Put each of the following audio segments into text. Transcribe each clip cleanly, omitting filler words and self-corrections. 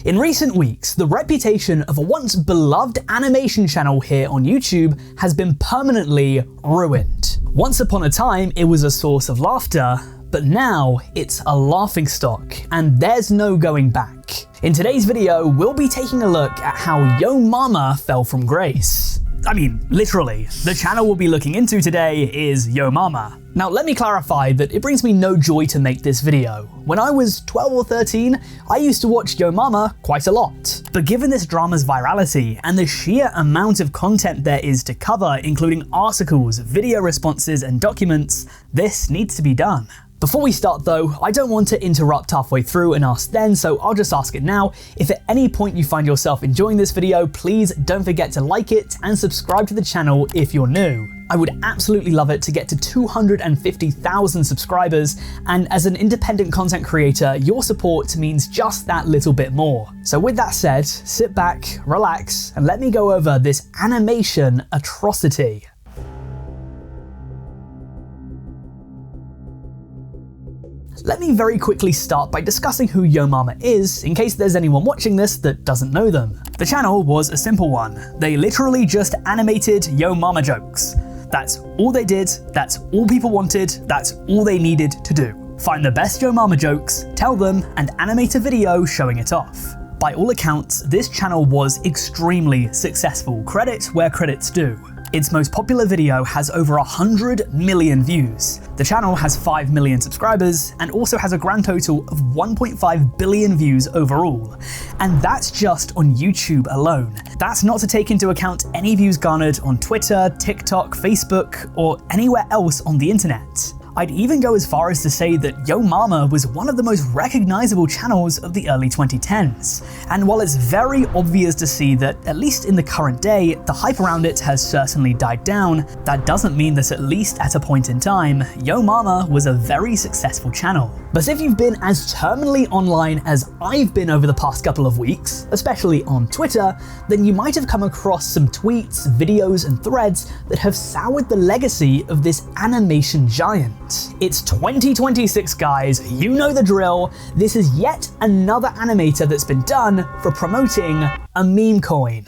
In recent weeks, the reputation of a once beloved animation channel here on YouTube has been permanently ruined. Once upon a time, it was a source of laughter, but now it's a laughingstock, and there's no going back. In today's video, we'll be taking a look at how YOMAMA fell from grace. I mean, literally. The channel we'll be looking into today is YOMAMA. Now let me clarify that it brings me no joy to make this video. When I was 12 or 13, I used to watch YOMAMA quite a lot. But given this drama's virality and the sheer amount of content there is to cover, including articles, video responses, and documents, this needs to be done. Before we start though, I don't want to interrupt halfway through and ask then, so I'll just ask it now. If at any point you find yourself enjoying this video, please don't forget to like it and subscribe to the channel if you're new. I would absolutely love it to get to 250,000 subscribers, and as an independent content creator, your support means just that little bit more. So with that said, sit back, relax, and let me go over this animation atrocity. Let me very quickly start by discussing who YOMAMA is, in case there's anyone watching this that doesn't know them. The channel was a simple one. They literally just animated YOMAMA jokes. That's all they did, that's all people wanted, that's all they needed to do. Find the best YOMAMA jokes, tell them, and animate a video showing it off. By all accounts, this channel was extremely successful. Credit where credit's due. Its most popular video has over 100 million views. The channel has 5 million subscribers and also has a grand total of 1.5 billion views overall. And that's just on YouTube alone. That's not to take into account any views garnered on Twitter, TikTok, Facebook, or anywhere else on the internet. I'd even go as far as to say that YOMAMA was one of the most recognizable channels of the early 2010s. And while it's very obvious to see that, at least in the current day, the hype around it has certainly died down, that doesn't mean that at least at a point in time, YOMAMA was a very successful channel. But if you've been as terminally online as I've been over the past couple of weeks, especially on Twitter, then you might have come across some tweets, videos, and threads that have soured the legacy of this animation giant. It's 2026, guys, you know the drill. This is yet another animator that's been done for promoting a meme coin.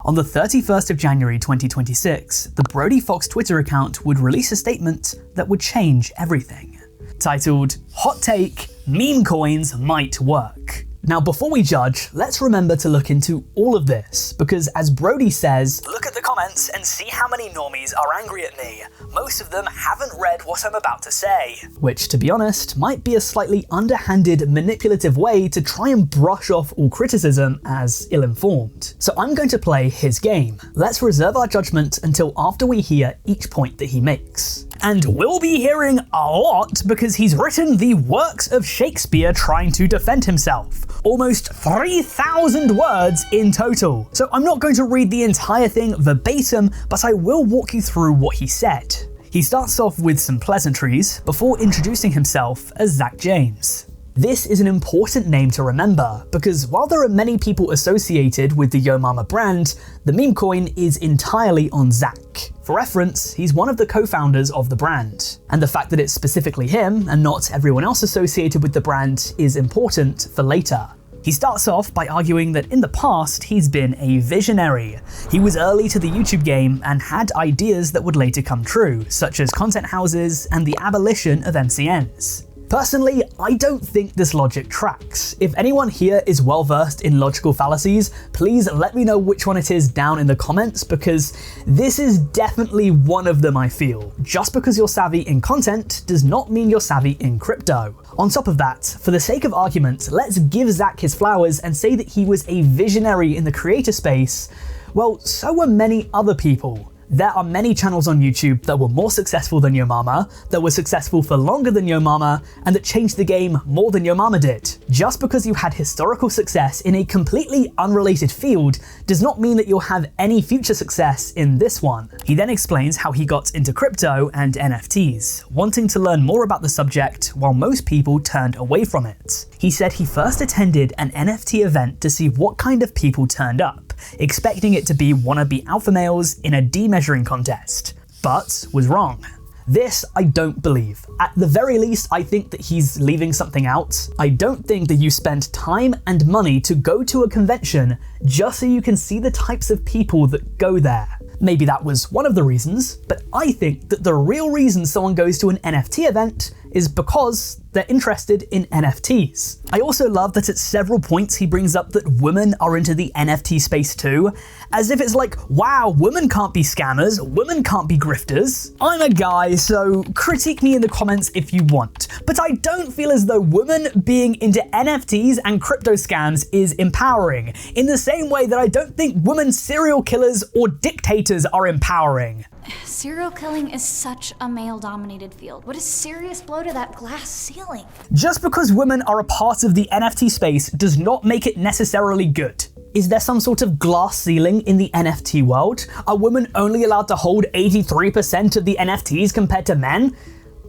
On the 31st of January 2026, the Brody Fox Twitter account would release a statement that would change everything. Titled, "Hot Take, Meme Coins Might Work." Now before we judge, let's remember to look into all of this, because as Brody says, "Look at the comments and see how many normies are angry at me. Most of them haven't read what I'm about to say." Which, to be honest, might be a slightly underhanded, manipulative way to try and brush off all criticism as ill-informed. So I'm going to play his game. Let's reserve our judgment until after we hear each point that he makes. And we'll be hearing a lot because he's written the works of Shakespeare trying to defend himself. Almost 3,000 words in total. So I'm not going to read the entire thing verbatim, but I will walk you through what he said. He starts off with some pleasantries before introducing himself as Zack James. This is an important name to remember, because while there are many people associated with the YOMAMA brand, the meme coin is entirely on Zack. For reference, he's one of the co-founders of the brand. And the fact that it's specifically him, and not everyone else associated with the brand, is important for later. He starts off by arguing that in the past, he's been a visionary. He was early to the YouTube game and had ideas that would later come true, such as content houses and the abolition of MCNs. Personally, I don't think this logic tracks. If anyone here is well versed in logical fallacies, please let me know which one it is down in the comments, because this is definitely one of them, I feel. Just because you're savvy in content does not mean you're savvy in crypto. On top of that, for the sake of argument, let's give Zack his flowers and say that he was a visionary in the creator space. Well, so were many other people. There are many channels on YouTube that were more successful than YOMAMA, that were successful for longer than YOMAMA, and that changed the game more than YOMAMA did. Just because you had historical success in a completely unrelated field does not mean that you'll have any future success in this one. He then explains how he got into crypto and NFTs, wanting to learn more about the subject while most people turned away from it. He said he first attended an NFT event to see what kind of people turned up, expecting it to be wannabe alpha males in a demeasuring contest, but was wrong. This I don't believe. At the very least, I think that he's leaving something out. I don't think that you spend time and money to go to a convention just so you can see the types of people that go there. Maybe that was one of the reasons, but I think that the real reason someone goes to an NFT event is because they're interested in NFTs. I also love that at several points he brings up that women are into the NFT space too, as if it's like, wow, women can't be scammers, women can't be grifters. I'm a guy, so critique me in the comments if you want, but I don't feel as though women being into NFTs and crypto scams is empowering, in the same way that I don't think women serial killers or dictators are empowering. Serial killing is such a male-dominated field. What a serious blow to that glass ceiling. Just because women are a part of the NFT space does not make it necessarily good. Is there some sort of glass ceiling in the NFT world? Are women only allowed to hold 83% of the NFTs compared to men?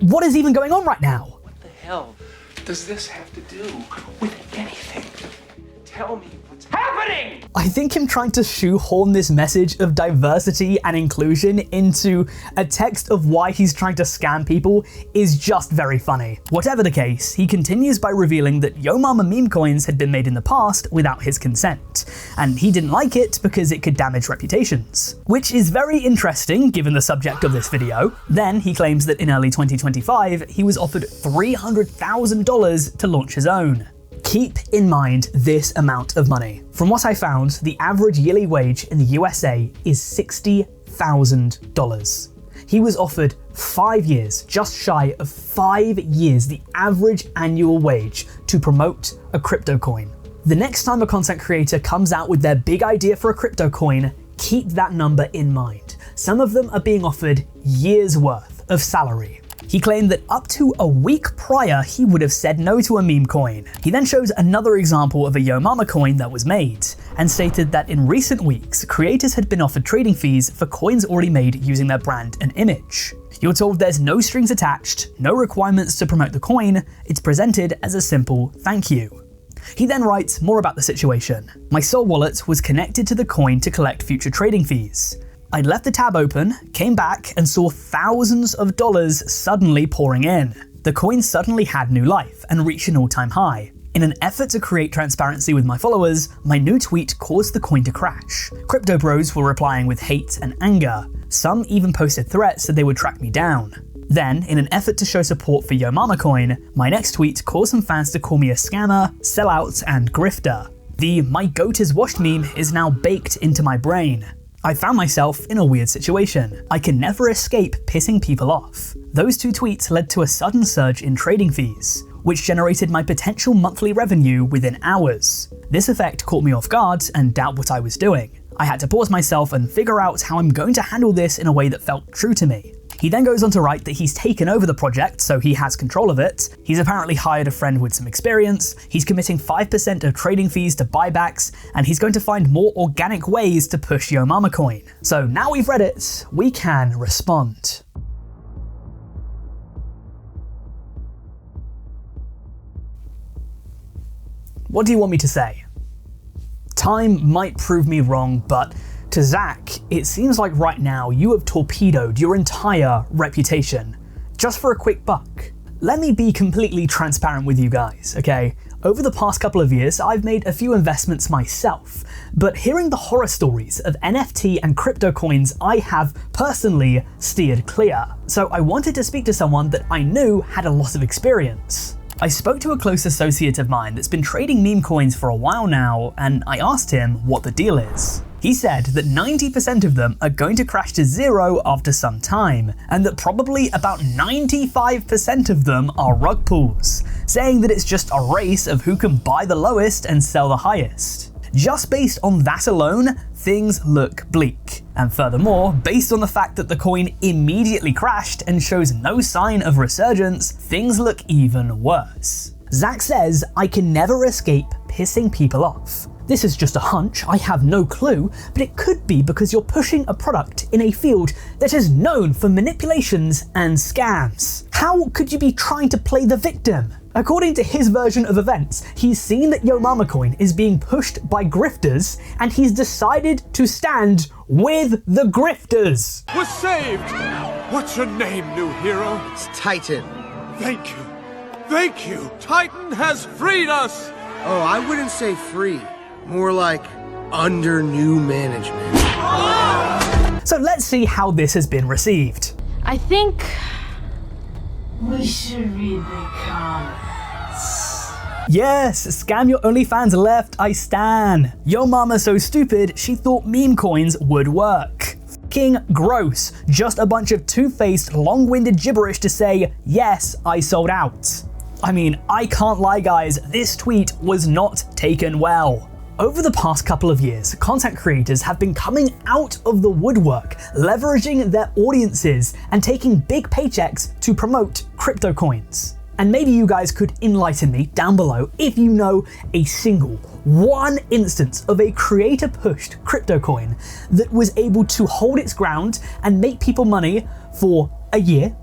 What is even going on right now? What the hell does this have to do with anything? Tell me what's happening! I think him trying to shoehorn this message of diversity and inclusion into a text of why he's trying to scam people is just very funny. Whatever the case, he continues by revealing that YOMAMA meme coins had been made in the past without his consent, and he didn't like it because it could damage reputations. Which is very interesting given the subject of this video. Then he claims that in early 2025, he was offered $300,000 to launch his own. Keep in mind this amount of money. From what I found, the average yearly wage in the USA is $60,000. He was offered 5 years, just shy of 5 years, the average annual wage to promote a crypto coin. The next time a content creator comes out with their big idea for a crypto coin, keep that number in mind. Some of them are being offered years' worth of salary. He claimed that up to a week prior, he would have said no to a meme coin. He then shows another example of a YOMAMA coin that was made, and stated that in recent weeks, creators had been offered trading fees for coins already made using their brand and image. You're told there's no strings attached, no requirements to promote the coin, it's presented as a simple thank you. He then writes more about the situation. My Sol wallet was connected to the coin to collect future trading fees. I'd left the tab open, came back, and saw thousands of dollars suddenly pouring in. The coin suddenly had new life and reached an all-time high. In an effort to create transparency with my followers, my new tweet caused the coin to crash. Crypto bros were replying with hate and anger. Some even posted threats that they would track me down. Then, in an effort to show support for YOMAMA coin, my next tweet caused some fans to call me a scammer, sellout, and grifter. The "my goat is washed" meme is now baked into my brain. I found myself in a weird situation. I can never escape pissing people off. Those two tweets led to a sudden surge in trading fees, which generated my potential monthly revenue within hours. This effect caught me off guard and doubt what I was doing. I had to pause myself and figure out how I'm going to handle this in a way that felt true to me. He then goes on to write that he's taken over the project, so he has control of it. He's apparently hired a friend with some experience, he's committing 5% of trading fees to buybacks, and he's going to find more organic ways to push YOMAMA coin. So now we've read it, we can respond. What do you want me to say? Time might prove me wrong, but to Zack, it seems like right now you have torpedoed your entire reputation just for a quick buck. Let me be completely transparent with you guys, okay? Over the past couple of years, I've made a few investments myself, but hearing the horror stories of NFT and crypto coins, I have personally steered clear. So I wanted to speak to someone that I knew had a lot of experience. I spoke to a close associate of mine that's been trading meme coins for a while now, and I asked him what the deal is. He said that 90% of them are going to crash to zero after some time, and that probably about 95% of them are rug pulls, saying that it's just a race of who can buy the lowest and sell the highest. Just based on that alone, things look bleak. And furthermore, based on the fact that the coin immediately crashed and shows no sign of resurgence, things look even worse. Zack says, I can never escape pissing people off. This is just a hunch, I have no clue, but it could be because you're pushing a product in a field that is known for manipulations and scams. How could you be trying to play the victim? According to his version of events, he's seen that YOMAMA coin is being pushed by grifters, and he's decided to stand with the grifters. We're saved! What's your name, new hero? It's Titan. Thank you. Thank you. Titan has freed us. Oh, I wouldn't say free. More like under new management. So let's see how this has been received. I think we should read the comments. Yes, scam your OnlyFans left, I stan. Yo Mama so stupid, she thought meme coins would work. King gross, just a bunch of two-faced, long-winded gibberish to say, yes, I sold out. I mean, I can't lie guys, this tweet was not taken well. Over the past couple of years, content creators have been coming out of the woodwork, leveraging their audiences and taking big paychecks to promote crypto coins. And maybe you guys could enlighten me down below if you know a single one instance of a creator-pushed crypto coin that was able to hold its ground and make people money for a year,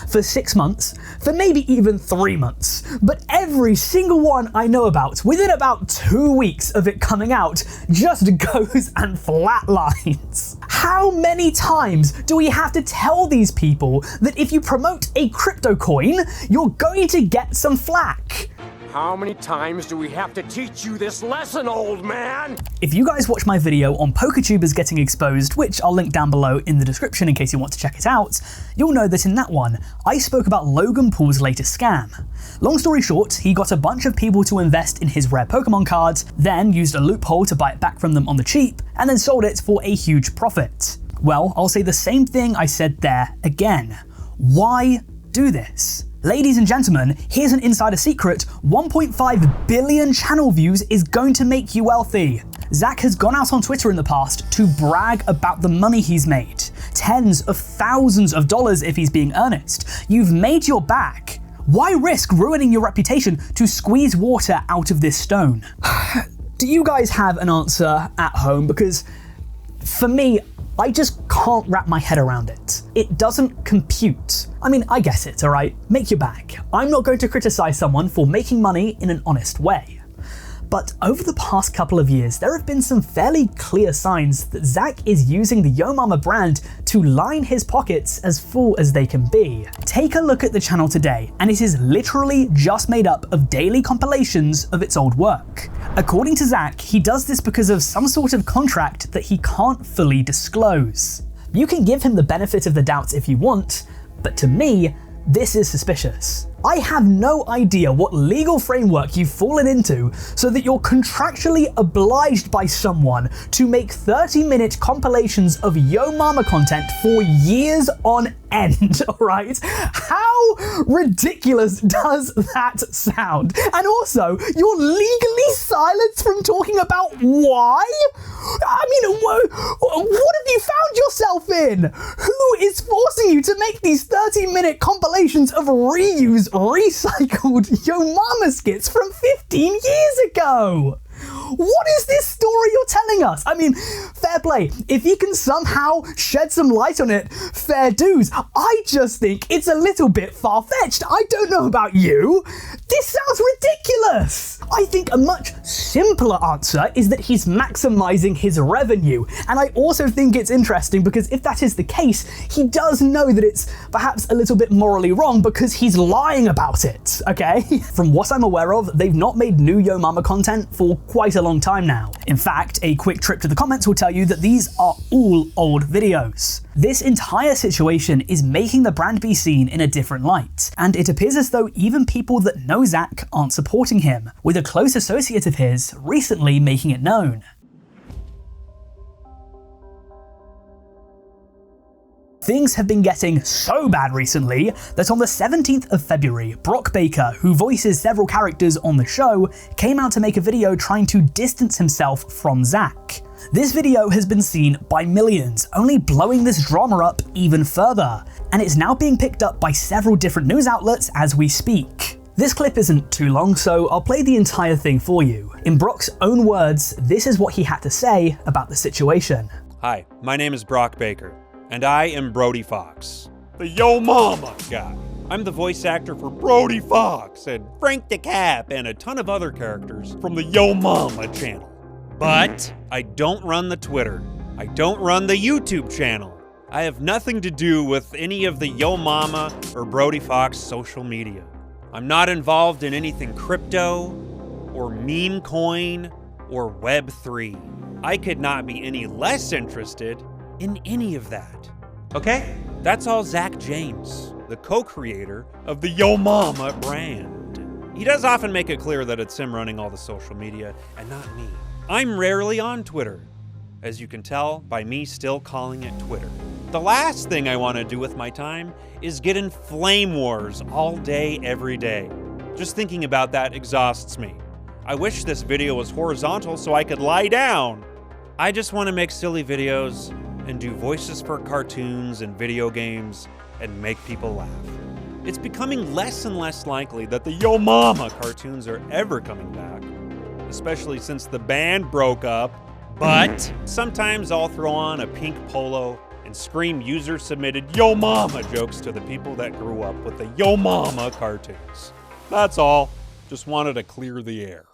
for 6 months, for maybe even 3 months. But every single one I know about, within about 2 weeks of it coming out, just goes and flatlines. How many times do we have to tell these people that if you promote a crypto coin, you're going to get some flack? How many times do we have to teach you this lesson, old man? If you guys watch my video on PokerTubers getting exposed, which I'll link down below in the description in case you want to check it out, you'll know that in that one, I spoke about Logan Paul's latest scam. Long story short, he got a bunch of people to invest in his rare Pokemon cards, then used a loophole to buy it back from them on the cheap, and then sold it for a huge profit. Well, I'll say the same thing I said there again. Why do this? Ladies and gentlemen, here's an insider secret, 1.5 billion channel views is going to make you wealthy. Zack has gone out on Twitter in the past to brag about the money he's made. Tens of thousands of dollars if he's being earnest. You've made your back. Why risk ruining your reputation to squeeze water out of this stone? Do you guys have an answer at home? Because for me, I just can't wrap my head around it. It doesn't compute. I mean, I get it, alright? Make your back. I'm not going to criticize someone for making money in an honest way. But over the past couple of years, there have been some fairly clear signs that Zack is using the YOMAMA brand to line his pockets as full as they can be. Take a look at the channel today, and it is literally just made up of daily compilations of its old work. According to Zack, he does this because of some sort of contract that he can't fully disclose. You can give him the benefit of the doubt if you want, but to me, this is suspicious. I have no idea what legal framework you've fallen into so that you're contractually obliged by someone to make 30-minute compilations of YOMAMA content for years on end, alright? How ridiculous does that sound? And also, you're legally silenced from talking about why? I mean, what have you found yourself in? Who is forcing you to make these 30-minute compilations of reused, recycled YOMAMA skits from 15 years ago? What is this story you're telling us? I mean, fair play. If you can somehow shed some light on it, fair dues. I just think it's a little bit far-fetched. I don't know about you. This sounds ridiculous. I think a much simpler answer is that he's maximizing his revenue. And I also think it's interesting because if that is the case, he does know that it's perhaps a little bit morally wrong because he's lying about it, okay? From what I'm aware of, they've not made new YOMAMA content for quite a long time now. In fact, a quick trip to the comments will tell you that these are all old videos. This entire situation is making the brand be seen in a different light, and it appears as though even people that know Zack aren't supporting him, with a close associate of his recently making it known. Things have been getting so bad recently that on the 17th of February, Brock Baker, who voices several characters on the show, came out to make a video trying to distance himself from Zack. This video has been seen by millions, only blowing this drama up even further, and it's now being picked up by several different news outlets as we speak. This clip isn't too long, so I'll play the entire thing for you. In Brock's own words, this is what he had to say about the situation. Hi, my name is Brock Baker, and I am Brody Fox, the YOMAMA guy. I'm the voice actor for Brody Fox and Frank the Cap and a ton of other characters from the YOMAMA channel. But I don't run the Twitter. I don't run the YouTube channel. I have nothing to do with any of the YOMAMA or Brody Fox social media. I'm not involved in anything crypto, or meme coin, or Web3. I could not be any less interested in any of that. Okay? That's all Zack James, the co-creator of the YOMAMA brand. He does often make it clear that it's him running all the social media and not me. I'm rarely on Twitter, as you can tell by me still calling it Twitter. The last thing I want to do with my time is get in flame wars all day, every day. Just thinking about that exhausts me. I wish this video was horizontal so I could lie down. I just want to make silly videos and do voices for cartoons and video games and make people laugh. It's becoming less and less likely that the YOMAMA cartoons are ever coming back, especially since the band broke up, but sometimes I'll throw on a pink polo and scream user-submitted YOMAMA jokes to the people that grew up with the YOMAMA cartoons. That's all. Just wanted to clear the air.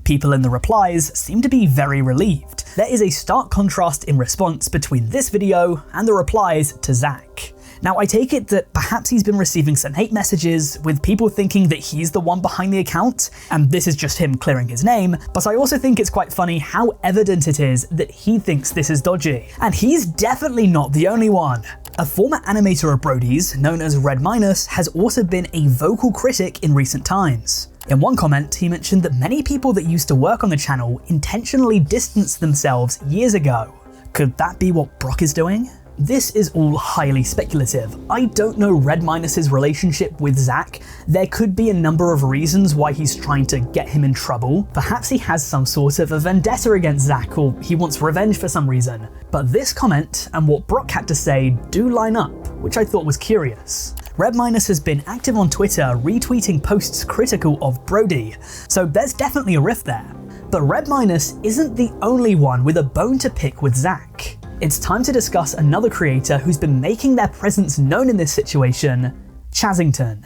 People in the replies seem to be very relieved. There is a stark contrast in response between this video and the replies to Zack. Now, I take it that perhaps he's been receiving some hate messages with people thinking that he's the one behind the account, and this is just him clearing his name, but I also think it's quite funny how evident it is that he thinks this is dodgy. And he's definitely not the only one. A former animator of Brody's, known as Red Minus, has also been a vocal critic in recent times. In one comment, he mentioned that many people that used to work on the channel intentionally distanced themselves years ago. Could that be what Brock is doing? This is all highly speculative. I don't know Red Minus's relationship with Zack. There could be a number of reasons why he's trying to get him in trouble. Perhaps he has some sort of a vendetta against Zack, or he wants revenge for some reason. But this comment and what Brock had to say do line up, which I thought was curious. Red Minus has been active on Twitter retweeting posts critical of Brody, so there's definitely a rift there. But Red Minus isn't the only one with a bone to pick with Zack. It's time to discuss another creator who's been making their presence known in this situation, Chazington.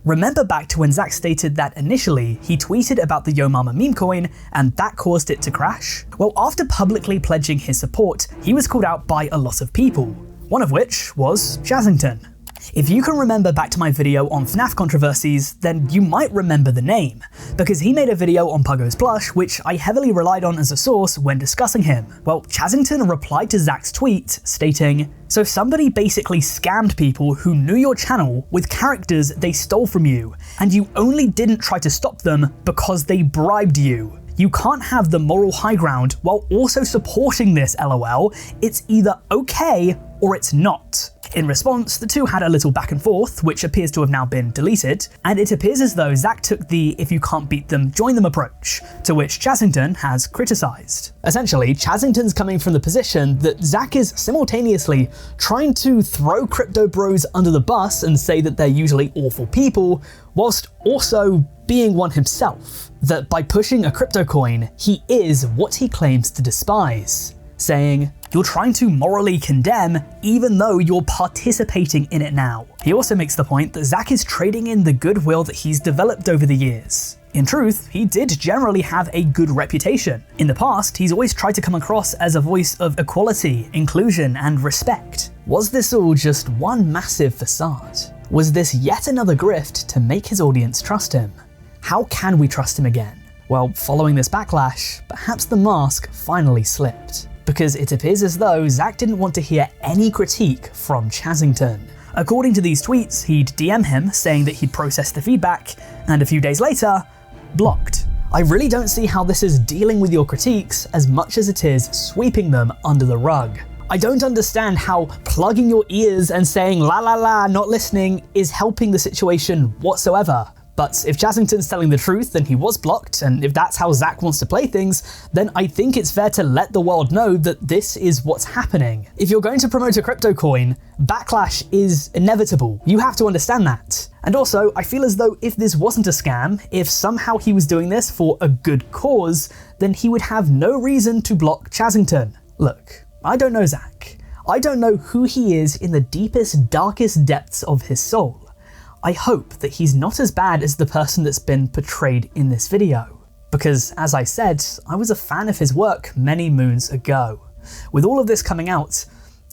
Remember back to when Zack stated that initially he tweeted about the YOMAMA meme coin and that caused it to crash? Well, after publicly pledging his support, he was called out by a lot of people, one of which was Chazington. If you can remember back to my video on FNAF controversies, then you might remember the name, because he made a video on Puggo's Plush which I heavily relied on as a source when discussing him. Well, Chazington replied to Zack's tweet stating, "So somebody basically scammed people who knew your channel with characters they stole from you, and you only didn't try to stop them because they bribed you. You can't have the moral high ground while also supporting this, LOL. It's either okay or it's not." In response, the two had a little back and forth, which appears to have now been deleted, and it appears as though Zack took the "if you can't beat them, join them" approach, to which Chazington has criticised. Essentially, Chazington's coming from the position that Zack is simultaneously trying to throw crypto bros under the bus and say that they're usually awful people, whilst also being one himself. That by pushing a crypto coin, he is what he claims to despise, saying, "You're trying to morally condemn even though you're participating in it now." He also makes the point that Zack is trading in the goodwill that he's developed over the years. In truth, he did generally have a good reputation. In the past, he's always tried to come across as a voice of equality, inclusion, and respect. Was this all just one massive facade? Was this yet another grift to make his audience trust him? How can we trust him again? Well, following this backlash, perhaps the mask finally slipped, because it appears as though Zack didn't want to hear any critique from Chazington. According to these tweets, he'd DM him saying that he'd processed the feedback, and a few days later, blocked. I really don't see how this is dealing with your critiques as much as it is sweeping them under the rug. I don't understand how plugging your ears and saying la la la, not listening, is helping the situation whatsoever. But if Chazington's telling the truth, then he was blocked, and if that's how Zack wants to play things, then I think it's fair to let the world know that this is what's happening. If you're going to promote a crypto coin, backlash is inevitable. You have to understand that. And also, I feel as though if this wasn't a scam, if somehow he was doing this for a good cause, then he would have no reason to block Chazington. Look, I don't know Zack. I don't know who he is in the deepest, darkest depths of his soul. I hope that he's not as bad as the person that's been portrayed in this video. Because, as I said, I was a fan of his work many moons ago. With all of this coming out,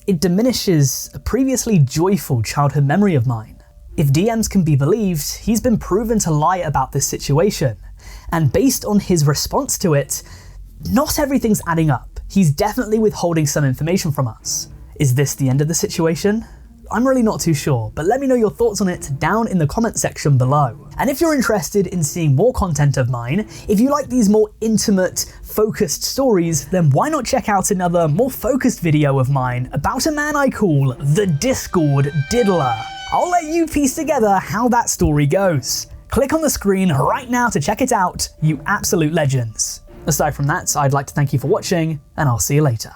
it diminishes a previously joyful childhood memory of mine. If DMs can be believed, he's been proven to lie about this situation, and based on his response to it, not everything's adding up. He's definitely withholding some information from us. Is this the end of the situation? I'm really not too sure, but let me know your thoughts on it down in the comment section below. And if you're interested in seeing more content of mine, if you like these more intimate, focused stories, then why not check out another more focused video of mine about a man I call the Discord Diddler. I'll let you piece together how that story goes. Click on the screen right now to check it out, you absolute legends. Aside from that, I'd like to thank you for watching, and I'll see you later.